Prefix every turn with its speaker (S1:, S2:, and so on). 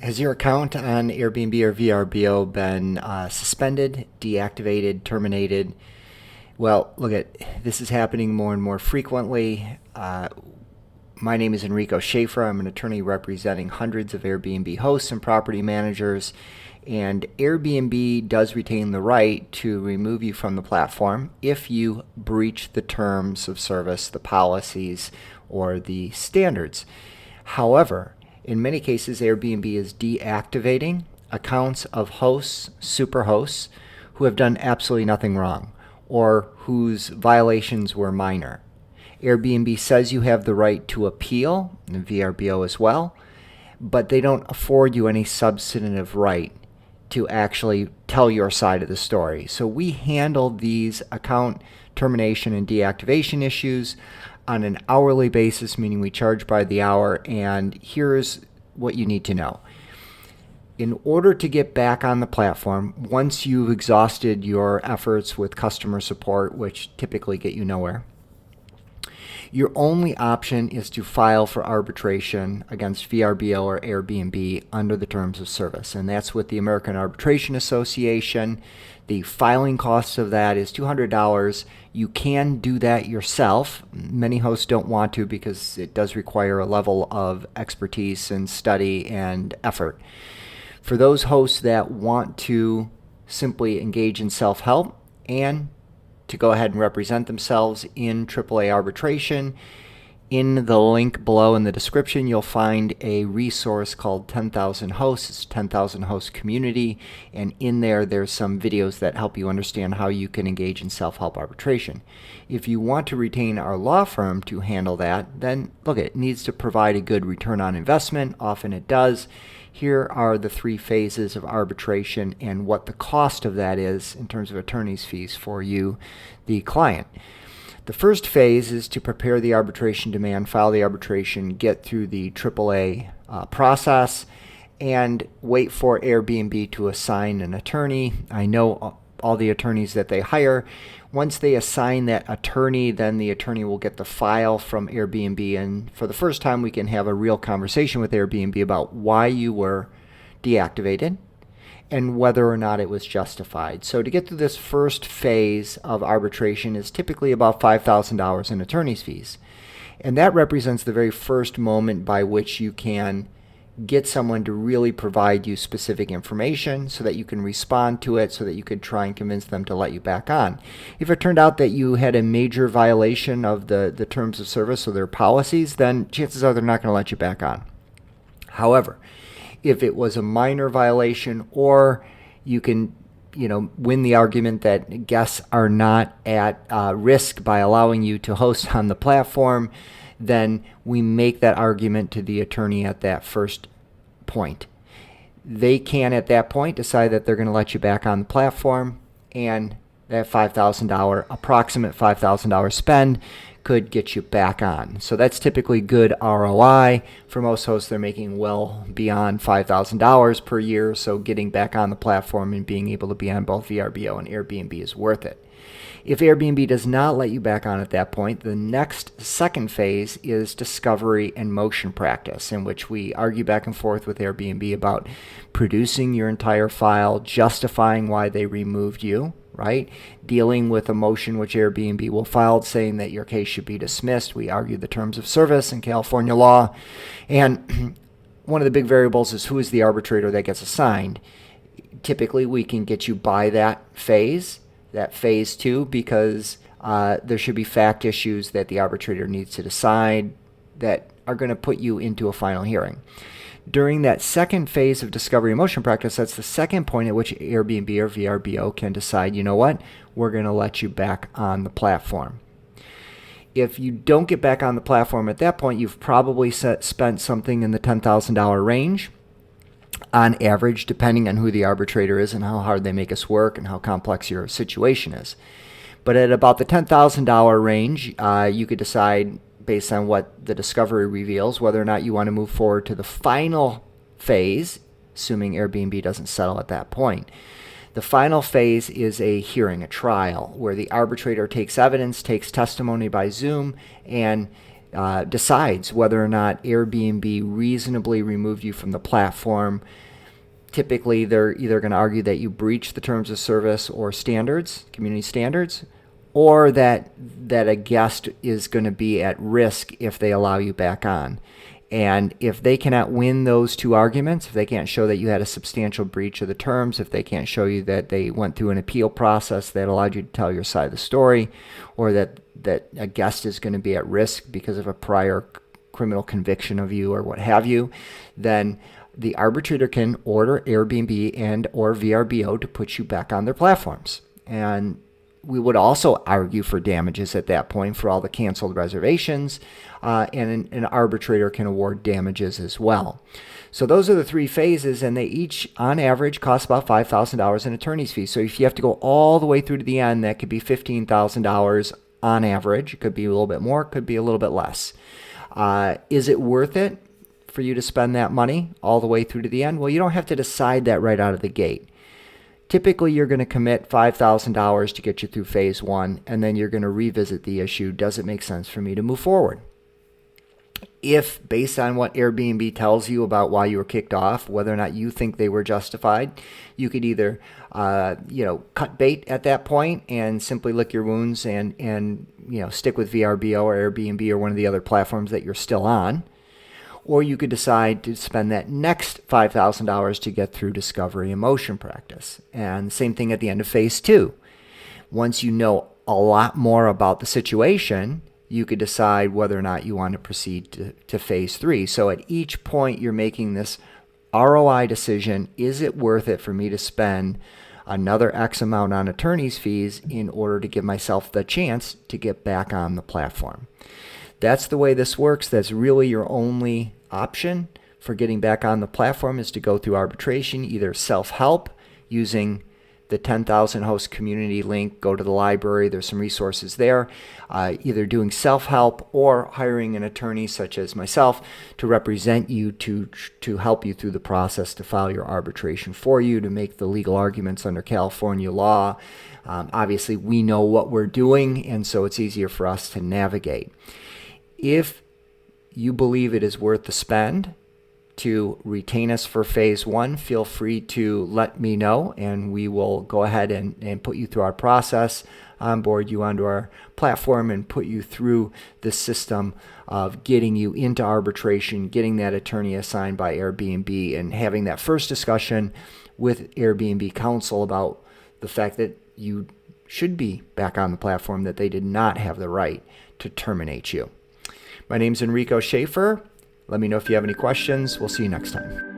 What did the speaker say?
S1: Has your account on Airbnb or VRBO been suspended, deactivated, terminated? Well, look at this is happening more and more frequently. My name is Enrico Schaefer. I'm an attorney representing hundreds of Airbnb hosts and property managers. And Airbnb does retain the right to remove you from the platform if you breach the terms of service, the policies, or the standards. However, in many cases, Airbnb is deactivating accounts of hosts, superhosts, who have done absolutely nothing wrong or whose violations were minor. Airbnb says you have the right to appeal, and VRBO as well, but they don't afford you any substantive right to actually tell your side of the story. So we handle these account termination and deactivation issues on an hourly basis, meaning we charge by the hour, and here's what you need to know. In order to get back on the platform, once you've exhausted your efforts with customer support, which typically get you nowhere, your only option is to file for arbitration against VRBO or Airbnb under the terms of service, and that's with the American Arbitration Association. The filing cost of that is $200. You can do that yourself. Many hosts don't want to because it does require a level of expertise and study and effort. For those hosts that want to simply engage in self-help and to go ahead and represent themselves in AAA arbitration, in the link below in the description, you'll find a resource called 10,000 Hosts. It's 10,000 Host Community, and in there, there's some videos that help you understand how you can engage in self-help arbitration. If you want to retain our law firm to handle that, then look, it needs to provide a good return on investment. Often it does. Here are the 3 phases of arbitration and what the cost of that is in terms of attorney's fees for you, the client. The first phase is to prepare the arbitration demand, file the arbitration, get through the AAA process, and wait for Airbnb to assign an attorney. I know all the attorneys that they hire. Once they assign that attorney, then the attorney will get the file from Airbnb, and for the first time we can have a real conversation with Airbnb about why you were deactivated and whether or not it was justified. So to get through this first phase of arbitration is typically about $5,000 in attorney's fees. And that represents the very first moment by which you can get someone to really provide you specific information so that you can respond to it, so that you could try and convince them to let you back on. If it turned out that you had a major violation of the terms of service or their policies, then chances are they're not going to let you back on. However, if it was a minor violation, or you can win the argument that guests are not at risk by allowing you to host on the platform, then we make that argument to the attorney at that first point. They can at that point decide that they're going to let you back on the platform, and that approximate $5,000 spend could get you back on. So that's typically good ROI. For most hosts, they're making well beyond $5,000 per year, so getting back on the platform and being able to be on both VRBO and Airbnb is worth it. If Airbnb does not let you back on at that point, the second phase is discovery and motion practice, in which we argue back and forth with Airbnb about producing your entire file, justifying why they removed you, right? Dealing with a motion which Airbnb will file saying that your case should be dismissed. We argue the terms of service in California law. And one of the big variables is who is the arbitrator that gets assigned. Typically, we can get you by that phase 2, because there should be fact issues that the arbitrator needs to decide that are going to put you into a final hearing. During that second phase of discovery and motion practice, that's the second point at which Airbnb or VRBO can decide, you know what, we're going to let you back on the platform. If you don't get back on the platform at that point, you've probably spent something in the $10,000 range on average, depending on who the arbitrator is and how hard they make us work and how complex your situation is. But at about the $10,000 range, you could decide, based on what the discovery reveals, whether or not you want to move forward to the final phase, assuming Airbnb doesn't settle at that point. The final phase is a hearing, a trial, where the arbitrator takes evidence, takes testimony by Zoom, and decides whether or not Airbnb reasonably removed you from the platform. Typically, they're either going to argue that you breached the terms of service or standards, community standards, or that a guest is going to be at risk if they allow you back on. And if they cannot win those two arguments, if they can't show that you had a substantial breach of the terms, if they can't show you that they went through an appeal process that allowed you to tell your side of the story, or that a guest is going to be at risk because of a prior criminal conviction of you or what have you, then the arbitrator can order Airbnb and or VRBO to put you back on their platforms. And we would also argue for damages at that point for all the canceled reservations, and an arbitrator can award damages as well. So those are the three phases, and they each, on average, cost about $5,000 in attorney's fees. So if you have to go all the way through to the end, that could be $15,000 on average. It could be a little bit more, it could be a little bit less. Is it worth it for you to spend that money all the way through to the end? Well, you don't have to decide that right out of the gate. Typically, you're going to commit $5,000 to get you through phase one, and then you're going to revisit the issue. Does it make sense for me to move forward? If, based on what Airbnb tells you about why you were kicked off, whether or not you think they were justified, you could either cut bait at that point and simply lick your wounds and stick with VRBO or Airbnb or one of the other platforms that you're still on. Or you could decide to spend that next $5,000 to get through discovery and motion practice. And same thing at the end of phase two. Once you know a lot more about the situation, you could decide whether or not you want to proceed to phase three. So at each point you're making this ROI decision. Is it worth it for me to spend another X amount on attorney's fees in order to give myself the chance to get back on the platform? That's the way this works. That's really your only option for getting back on the platform, is to go through arbitration, either self-help using the 10,000 host community link. Go to the library. There's some resources there. Either doing self-help or hiring an attorney such as myself to represent you, to help you through the process, to file your arbitration for you, to make the legal arguments under California law. Obviously, we know what we're doing, and so it's easier for us to navigate. If you believe it is worth the spend to retain us for phase one, feel free to let me know, and we will go ahead and put you through our process, onboard you onto our platform, and put you through the system of getting you into arbitration, getting that attorney assigned by Airbnb, and having that first discussion with Airbnb counsel about the fact that you should be back on the platform, that they did not have the right to terminate you. My name's Enrico Schaefer. Let me know if you have any questions. We'll see you next time.